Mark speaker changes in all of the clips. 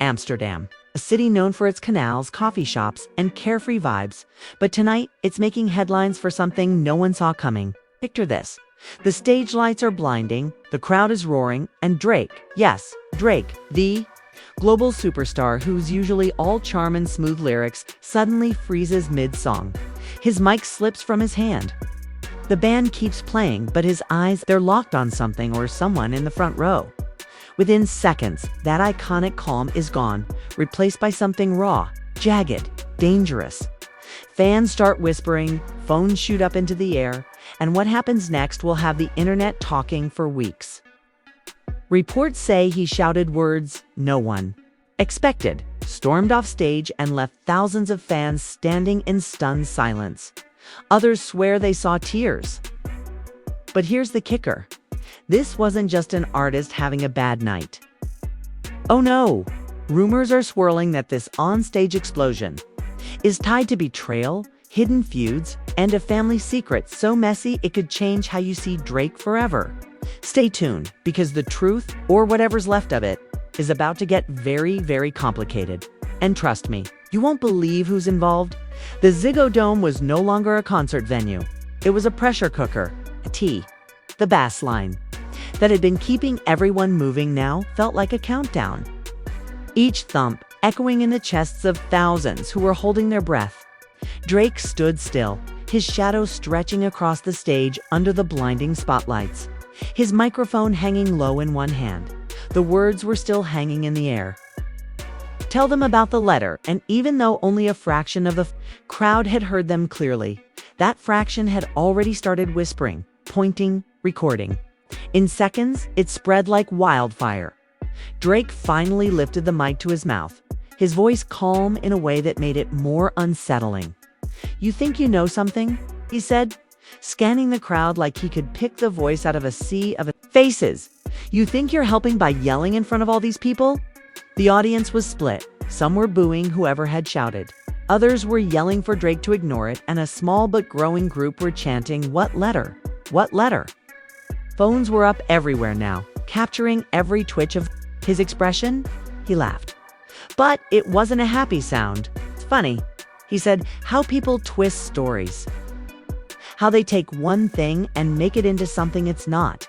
Speaker 1: Amsterdam, a city known for its canals, coffee shops, and carefree vibes. But tonight, it's making headlines for something no one saw coming. Picture this. The stage lights are blinding, the crowd is roaring, and Drake, yes, Drake, the global superstar who's usually all charm and smooth lyrics, suddenly freezes mid-song. His mic slips from his hand. The band keeps playing, but his eyes, they're locked on something or someone in the front row. Within seconds, that iconic calm is gone, replaced by something raw, jagged, dangerous. Fans start whispering, phones shoot up into the air, and what happens next will have the internet talking for weeks. Reports say he shouted words no one expected, stormed off stage, and left thousands of fans standing in stunned silence. Others swear they saw tears. But here's the kicker. This wasn't just an artist having a bad night. Oh no! Rumors are swirling that this on-stage explosion is tied to betrayal, hidden feuds, and a family secret so messy it could change how you see Drake forever. Stay tuned, because the truth, or whatever's left of it, is about to get very, very complicated. And trust me, you won't believe who's involved. The Ziggo Dome was no longer a concert venue. It was a pressure cooker, a T. The bass line that had been keeping everyone moving now felt like a countdown. Each thump echoing in the chests of thousands who were holding their breath. Drake stood still, his shadow stretching across the stage under the blinding spotlights. His microphone hanging low in one hand. The words were still hanging in the air. Tell them about the letter, and even though only a fraction of the crowd had heard them clearly, that fraction had already started whispering, pointing, recording. In seconds, it spread like wildfire. Drake finally lifted the mic to his mouth, his voice calm in a way that made it more unsettling. "You think you know something?" he said, scanning the crowd like he could pick the voice out of a sea of faces. "You think you're helping by yelling in front of all these people?" The audience was split. Some were booing whoever had shouted. Others were yelling for Drake to ignore it, and a small but growing group were chanting, "What letter? What letter?" Phones were up everywhere now, capturing every twitch of his expression. He laughed. But it wasn't a happy sound. "It's funny," he said, "how people twist stories. How they take one thing and make it into something it's not."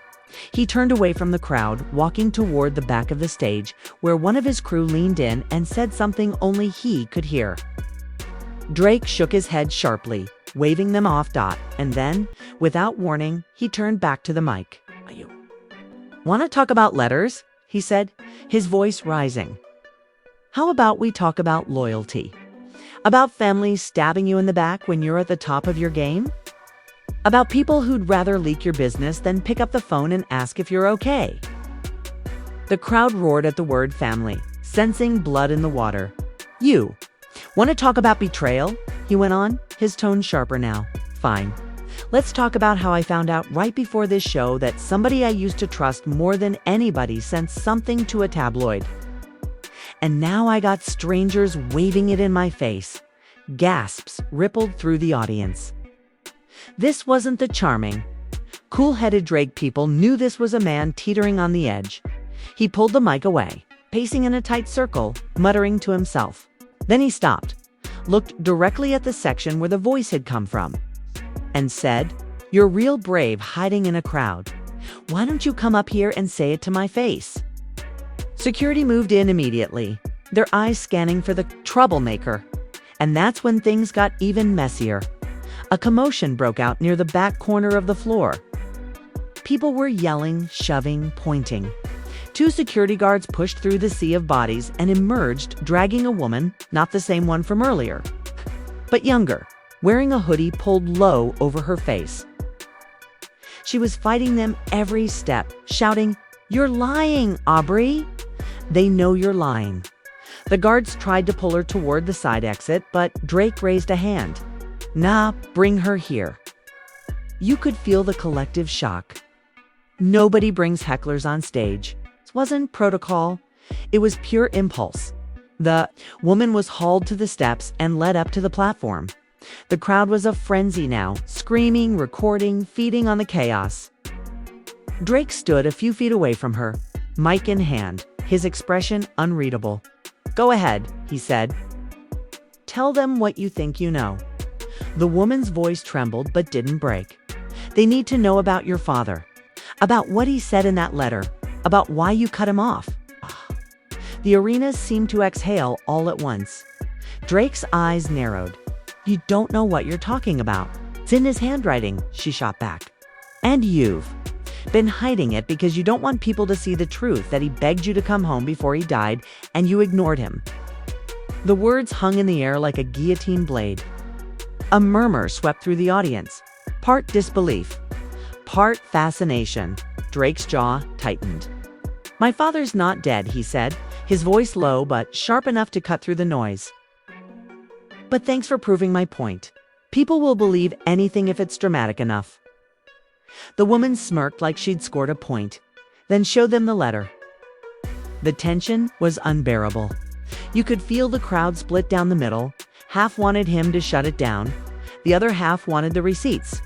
Speaker 1: He turned away from the crowd, walking toward the back of the stage, where one of his crew leaned in and said something only he could hear. Drake shook his head sharply, waving them off. And then, without warning, he turned back to the mic. "Want to talk about letters?" he said, his voice rising. "How about we talk about loyalty? About families stabbing you in the back when you're at the top of your game? About people who'd rather leak your business than pick up the phone and ask if you're okay?" The crowd roared at the word family, sensing blood in the water. "You want to talk about betrayal?" he went on, his tone sharper now. "Fine. Let's talk about how I found out right before this show that somebody I used to trust more than anybody sent something to a tabloid. And now I got strangers waving it in my face." Gasps rippled through the audience. This wasn't the charming, cool-headed Drake. People knew this was a man teetering on the edge. He pulled the mic away, pacing in a tight circle, muttering to himself. Then he stopped, looked directly at the section where the voice had come from, and said, "You're real brave hiding in a crowd. Why don't you come up here and say it to my face?" Security moved in immediately, their eyes scanning for the troublemaker. And that's when things got even messier. A commotion broke out near the back corner of the floor. People were yelling, shoving, pointing. Two security guards pushed through the sea of bodies and emerged, dragging a woman, not the same one from earlier, but younger, wearing a hoodie pulled low over her face. She was fighting them every step, shouting, "You're lying, Aubrey! They know you're lying." The guards tried to pull her toward the side exit, but Drake raised a hand. "Nah, bring her here." You could feel the collective shock. Nobody brings hecklers on stage. It wasn't protocol. It was pure impulse. The woman was hauled to the steps and led up to the platform. The crowd was a frenzy now, screaming, recording, feeding on the chaos. Drake stood a few feet away from her, mic in hand, his expression unreadable. Go ahead, he said. Tell them what you think you know. The woman's voice trembled but didn't break. They need to know about your father, about what he said in that letter, about why you cut him off. The arena seemed to exhale all at once. Drake's eyes narrowed. You don't know what you're talking about. It's in his handwriting, she shot back. And you've been hiding it because you don't want people to see the truth that he begged you to come home before he died, and you ignored him. The words hung in the air like a guillotine blade. A murmur swept through the audience, part disbelief, part fascination. Drake's jaw tightened. My father's not dead, he said, his voice low but sharp enough to cut through the noise. But thanks for proving my point. People will believe anything if it's dramatic enough. The woman smirked like she'd scored a point, then showed them the letter. The tension was unbearable. You could feel the crowd split down the middle. Half wanted him to shut it down. The other half wanted the receipts.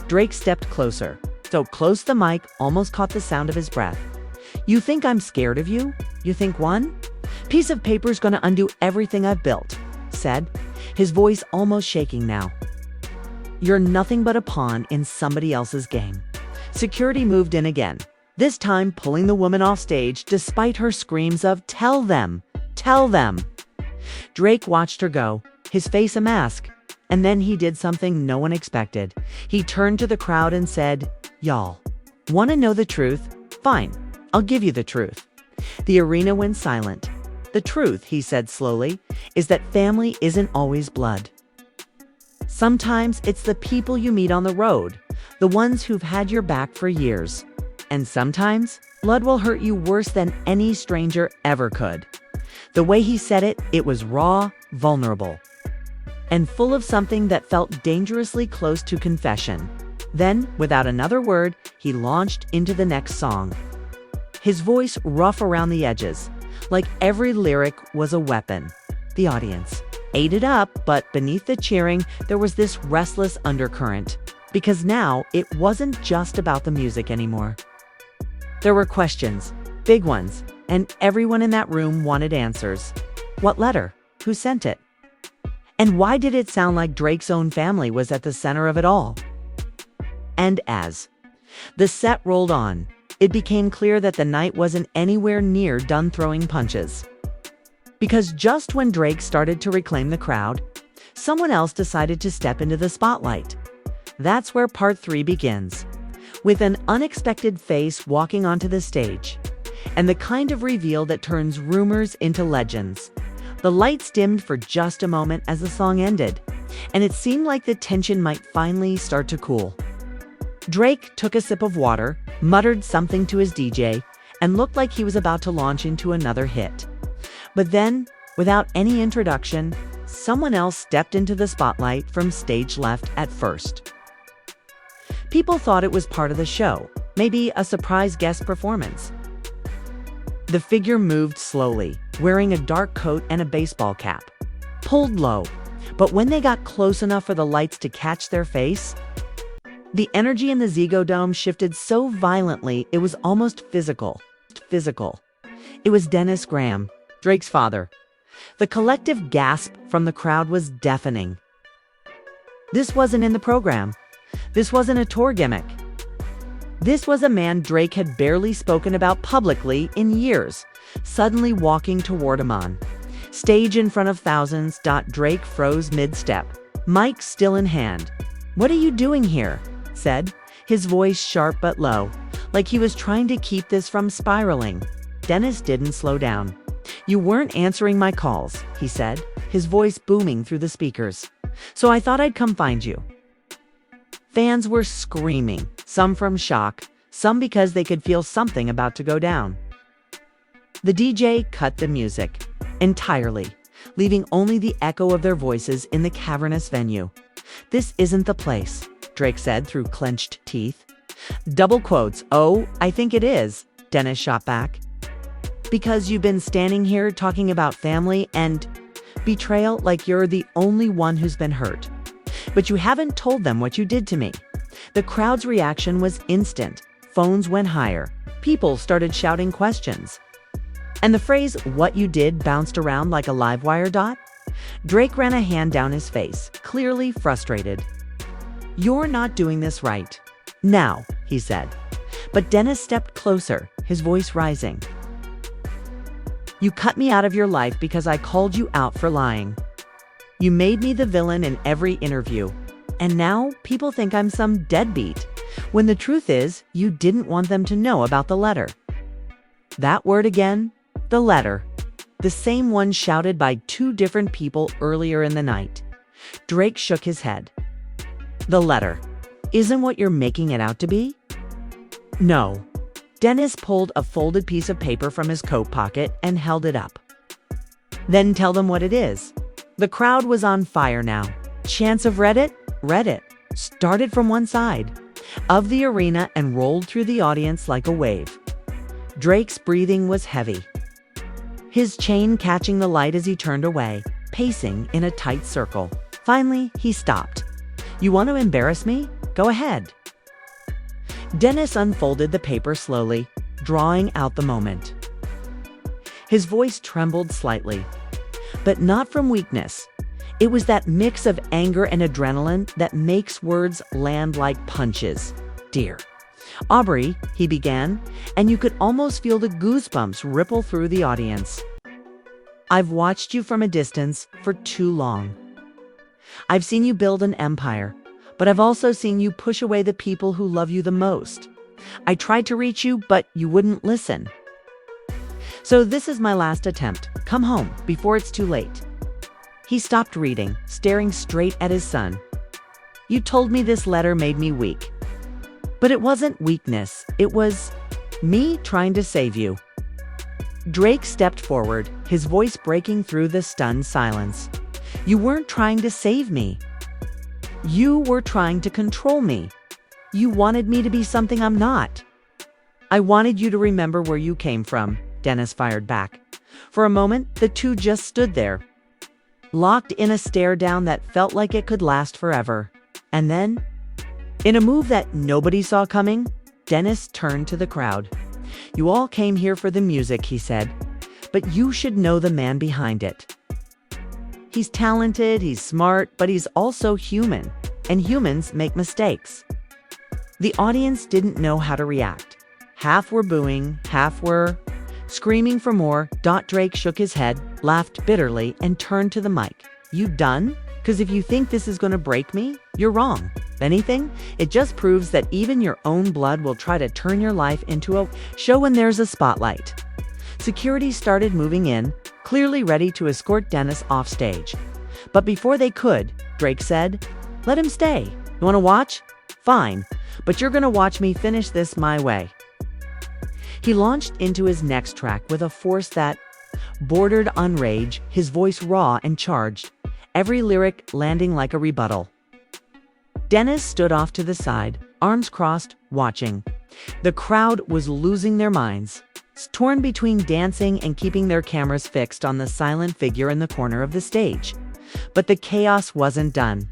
Speaker 1: Drake stepped closer, so close the mic almost caught the sound of his breath. You think I'm scared of you? You think one piece of paper's gonna undo everything I've built, said, his voice almost shaking now. You're nothing but a pawn in somebody else's game. Security moved in again, this time pulling the woman off stage despite her screams of, tell them, tell them. Drake watched her go, his face a mask, and then he did something no one expected. He turned to the crowd and said, y'all want to know the truth? Fine, I'll give you the truth. The arena went silent. The truth, he said slowly, is that family isn't always blood. Sometimes it's the people you meet on the road, the ones who've had your back for years. And sometimes, blood will hurt you worse than any stranger ever could. The way he said it, it was raw, vulnerable, and full of something that felt dangerously close to confession. Then, without another word, he launched into the next song. His voice rough around the edges, like every lyric was a weapon. The audience ate it up, but beneath the cheering, there was this restless undercurrent. Because now, it wasn't just about the music anymore. There were questions, big ones, and everyone in that room wanted answers. What letter? Who sent it? And why did it sound like Drake's own family was at the center of it all? And as the set rolled on, it became clear that the night wasn't anywhere near done throwing punches. Because just when Drake started to reclaim the crowd, someone else decided to step into the spotlight. That's where part 3 begins, with an unexpected face walking onto the stage, and the kind of reveal that turns rumors into legends. The lights dimmed for just a moment as the song ended, and it seemed like the tension might finally start to cool. Drake took a sip of water, muttered something to his DJ, and looked like he was about to launch into another hit. But then, without any introduction, someone else stepped into the spotlight from stage left at first. People thought it was part of the show, maybe a surprise guest performance. The figure moved slowly, wearing a dark coat and a baseball cap, pulled low, but when they got close enough for the lights to catch their face, the energy in the Ziggo Dome shifted so violently it was almost physical. It was Dennis Graham, Drake's father. The collective gasp from the crowd was deafening. This wasn't in the program. This wasn't a tour gimmick. This was a man Drake had barely spoken about publicly in years, suddenly walking toward him on stage in front of thousands. Drake froze mid-step, mic still in hand. "What are you doing here?" said, his voice sharp but low, like he was trying to keep this from spiraling. Dennis didn't slow down. "You weren't answering my calls," he said, his voice booming through the speakers. "So I thought I'd come find you." Fans were screaming, some from shock, some because they could feel something about to go down. The DJ cut the music entirely, leaving only the echo of their voices in the cavernous venue. "This isn't the place," Drake said through clenched teeth. Double quotes. "Oh, I think it is," Dennis shot back. "Because you've been standing here talking about family and betrayal like you're the only one who's been hurt. But you haven't told them what you did to me." The crowd's reaction was instant. Phones went higher. People started shouting questions. And the phrase, "what you did," bounced around like a live wire dot. Drake ran a hand down his face, clearly frustrated. "You're not doing this right. Now," he said. But Dennis stepped closer, his voice rising. "You cut me out of your life because I called you out for lying. You made me the villain in every interview. And now people think I'm some deadbeat, when the truth is you didn't want them to know about the letter." That word again, the letter. The same one shouted by two different people earlier in the night. Drake shook his head. "The letter isn't what you're making it out to be?" "No." Dennis pulled a folded piece of paper from his coat pocket and held it up. "Then tell them what it is." The crowd was on fire now. Chants of "Read it" started from one side of the arena and rolled through the audience like a wave. Drake's breathing was heavy, his chain catching the light as he turned away, pacing in a tight circle. Finally, he stopped. "You want to embarrass me? Go ahead." Dennis unfolded the paper slowly, drawing out the moment. His voice trembled slightly, but not from weakness. It was that mix of anger and adrenaline that makes words land like punches. "Dear Aubrey," he began, and you could almost feel the goosebumps ripple through the audience. "I've watched you from a distance for too long. I've seen you build an empire, but I've also seen you push away the people who love you the most. I tried to reach you, but you wouldn't listen. So this is my last attempt. Come home before it's too late." He stopped reading, staring straight at his son. "You told me this letter made me weak. But it wasn't weakness. It was me trying to save you." Drake stepped forward, his voice breaking through the stunned silence. "You weren't trying to save me. You were trying to control me. You wanted me to be something I'm not." "I wanted you to remember where you came from," Dennis fired back. For a moment, the two just stood there, locked in a stare down that felt like it could last forever. And then, in a move that nobody saw coming, Dennis turned to the crowd. "You all came here for the music," he said, "but you should know the man behind it. He's talented, he's smart, but he's also human, and humans make mistakes." The audience didn't know how to react. Half were booing, half were screaming for more. Drake shook his head, laughed bitterly, and turned to the mic. "You done? 'Cause if you think this is gonna break me, you're wrong. If anything, it just proves that even your own blood will try to turn your life into a show when there's a spotlight." Security started moving in, clearly ready to escort Dennis off stage. But before they could, Drake said, "Let him stay. You wanna watch? Fine, but you're gonna watch me finish this my way." He launched into his next track with a force that bordered on rage, his voice raw and charged, every lyric landing like a rebuttal. Dennis stood off to the side, arms crossed, watching. The crowd was losing their minds, torn between dancing and keeping their cameras fixed on the silent figure in the corner of the stage. But the chaos wasn't done.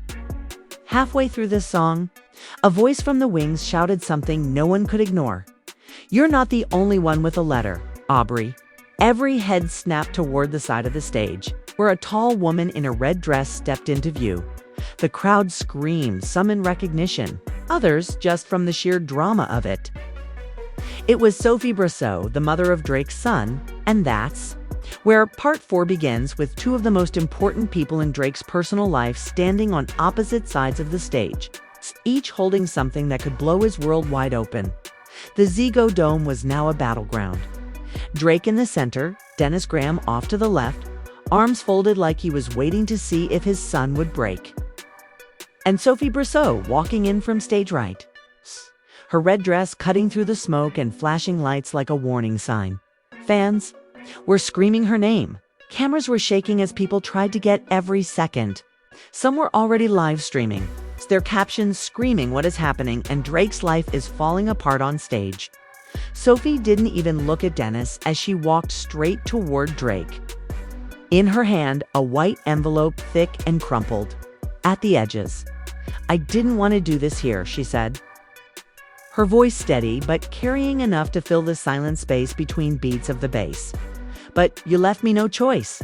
Speaker 1: Halfway through the song, a voice from the wings shouted something no one could ignore. "You're not the only one with a letter, Aubrey." Every head snapped toward the side of the stage, where a tall woman in a red dress stepped into view. The crowd screamed, some in recognition, others just from the sheer drama of it. It was Sophie Brousseau, the mother of Drake's son, and that's where Part 4 begins, with two of the most important people in Drake's personal life standing on opposite sides of the stage, each holding something that could blow his world wide open. The Ziggo Dome was now a battleground. Drake in the center, Dennis Graham off to the left, arms folded like he was waiting to see if his son would break. And Sophie Brousseau walking in from stage right, her red dress cutting through the smoke and flashing lights like a warning sign. Fans were screaming her name. Cameras were shaking as people tried to get every second. Some were already live streaming, their captions screaming what is happening, and Drake's life is falling apart on stage. Sophie didn't even look at Dennis as she walked straight toward Drake. In her hand, a white envelope, thick and crumpled at the edges. "I didn't want to do this here," she said, her voice steady but carrying enough to fill the silent space between beats of the bass. but you left me no choice."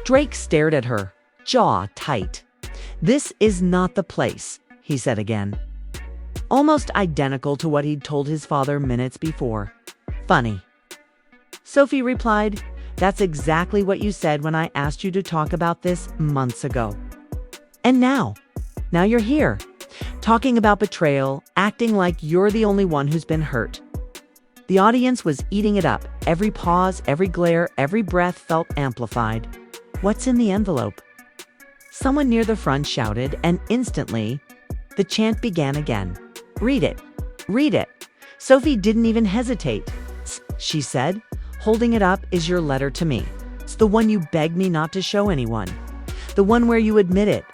Speaker 1: Drake stared at her, jaw tight. "This is not the place," he said again. Almost identical to what he'd told his father minutes before. "Funny." Sophie replied, "That's exactly what you said when I asked you to talk about this months ago. And now you're here, talking about betrayal, acting like you're the only one who's been hurt." The audience was eating it up. Every pause, every glare, every breath felt amplified. "What's in the envelope?" Someone near the front shouted, and instantly, the chant began again. "Read it. Read it." Sophie didn't even hesitate. She said, holding it up, "Is your letter to me. It's the one you begged me not to show anyone. The one where you admit it."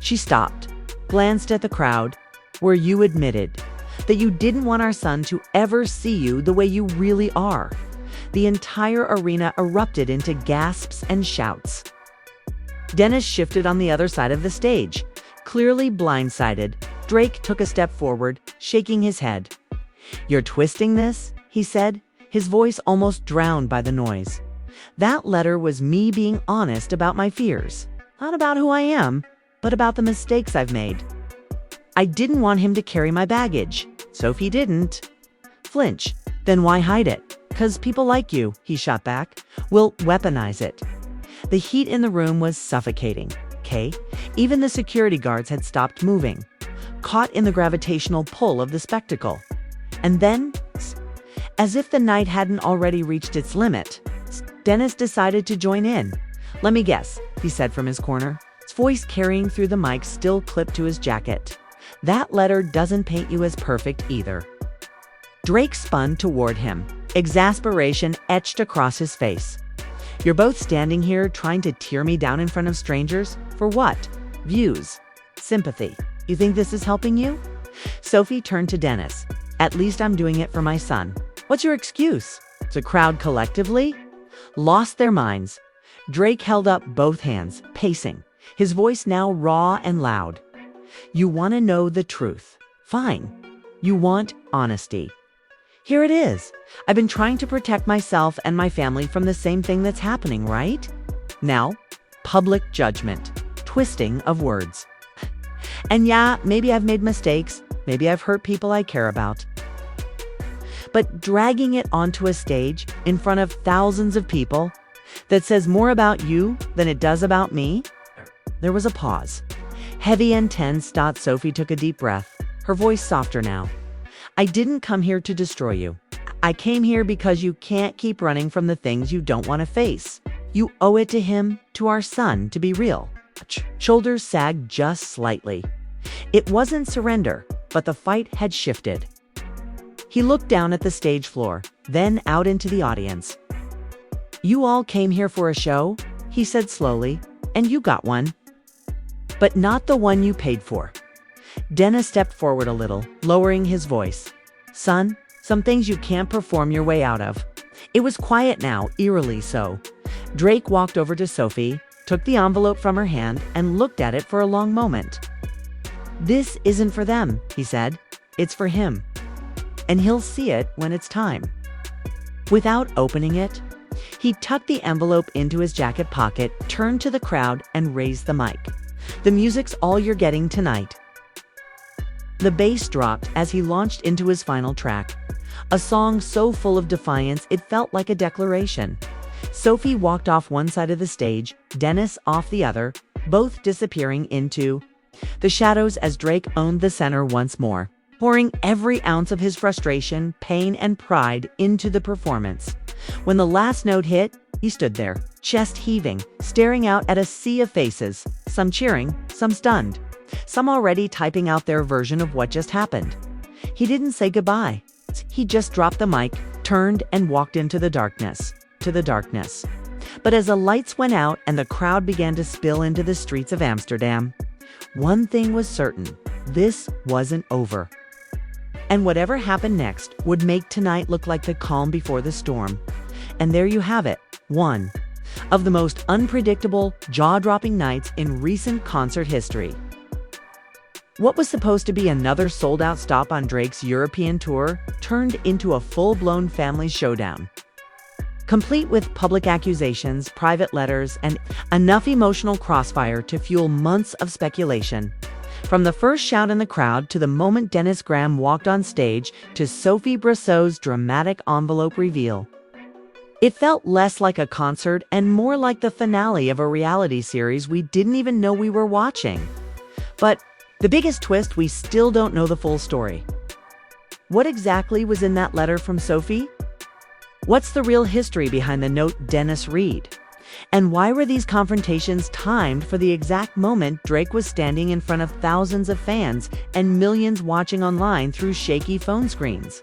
Speaker 1: She stopped, glanced at the crowd, "Where you admitted that you didn't want our son to ever see you the way you really are." The entire arena erupted into gasps and shouts. Dennis shifted on the other side of the stage. Clearly blindsided, Drake took a step forward, shaking his head. "You're twisting this," he said, his voice almost drowned by the noise. "That letter was me being honest about my fears. Not about who I am, but about the mistakes I've made. I didn't want him to carry my baggage. Sophie didn't." "Flinch. Then why hide it?" "'Cause people like you," he shot back, "will weaponize it." The heat in the room was suffocating, okay? Even the security guards had stopped moving, caught in the gravitational pull of the spectacle. And then, as if the night hadn't already reached its limit, Dennis decided to join in. "Let me guess," he said from his corner, his voice carrying through the mic still clipped to his jacket. "That letter doesn't paint you as perfect either." Drake spun toward him, exasperation etched across his face. "You're both standing here trying to tear me down in front of strangers? For what? Views? Sympathy? You think this is helping you?" Sophie turned to Dennis. "At least I'm doing it for my son. What's your excuse?" The crowd collectively lost their minds. Drake held up both hands, pacing, his voice now raw and loud. "You want to know the truth. Fine. You want honesty. Here it is. I've been trying to protect myself and my family from the same thing that's happening, right? Now, public judgment, twisting of words. And yeah, maybe I've made mistakes. Maybe I've hurt people I care about. But dragging it onto a stage in front of thousands of people that says more about you than it does about me?" There was a pause. Heavy and tense, Sophie took a deep breath, her voice softer now. "I didn't come here to destroy you. I came here because you can't keep running from the things you don't want to face. You owe it to him, to our son, to be real." Shoulders sagged just slightly. It wasn't surrender, but the fight had shifted. He looked down at the stage floor, then out into the audience. "You all came here for a show," he said slowly, "and you got one. But not the one you paid for." Dennis stepped forward a little, lowering his voice. "Son, some things you can't perform your way out of." It was quiet now, eerily so. Drake walked over to Sophie, took the envelope from her hand, and looked at it for a long moment. "This isn't for them," he said. "It's for him. And he'll see it when it's time." Without opening it, he tucked the envelope into his jacket pocket, turned to the crowd, and raised the mic. "The music's all you're getting tonight." The bass dropped as he launched into his final track, a song so full of defiance it felt like a declaration. Sophie walked off one side of the stage, Dennis off the other, both disappearing into the shadows as Drake owned the center once more, pouring every ounce of his frustration, pain, and pride into the performance. When the last note hit, he stood there, chest heaving, staring out at a sea of faces, some cheering, some stunned, some already typing out their version of what just happened. He didn't say goodbye. He just dropped the mic, turned, and walked into the darkness. But as the lights went out and the crowd began to spill into the streets of Amsterdam, one thing was certain: this wasn't over. And whatever happened next would make tonight look like the calm before the storm. And there you have it, one of the most unpredictable, jaw-dropping nights in recent concert history. What was supposed to be another sold-out stop on Drake's European tour turned into a full-blown family showdown. complete with public accusations, private letters, and enough emotional crossfire to fuel months of speculation. From the first shout in the crowd to the moment Dennis Graham walked on stage to Sophie Brasseau's dramatic envelope reveal. It felt less like a concert and more like the finale of a reality series we didn't even know we were watching. But the biggest twist, we still don't know the full story. What exactly was in that letter from Sophie? What's the real history behind the note Dennis read? And why were these confrontations timed for the exact moment Drake was standing in front of thousands of fans and millions watching online through shaky phone screens?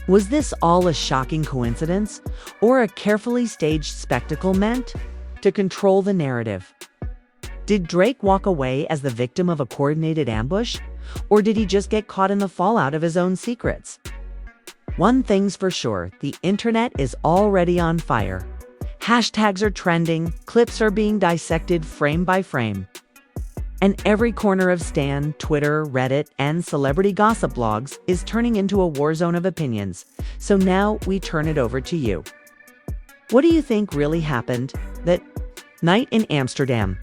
Speaker 1: Was this all a shocking coincidence, or a carefully staged spectacle meant to control the narrative? Did Drake walk away as the victim of a coordinated ambush, or did he just get caught in the fallout of his own secrets? One thing's for sure, the internet is already on fire. Hashtags are trending, clips are being dissected frame by frame. And every corner of Stan, Twitter, Reddit, and celebrity gossip blogs is turning into a war zone of opinions. So now we turn it over to you. What do you think really happened that night in Amsterdam?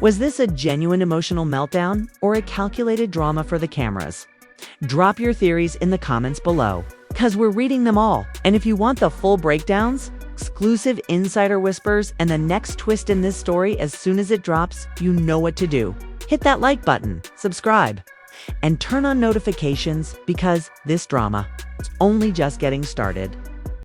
Speaker 1: Was this a genuine emotional meltdown or a calculated drama for the cameras? Drop your theories in the comments below, because we're reading them all. And if you want the full breakdowns, exclusive insider whispers, and the next twist in this story as soon as it drops, you know what to do. Hit that like button, subscribe, and turn on notifications, because this drama is only just getting started.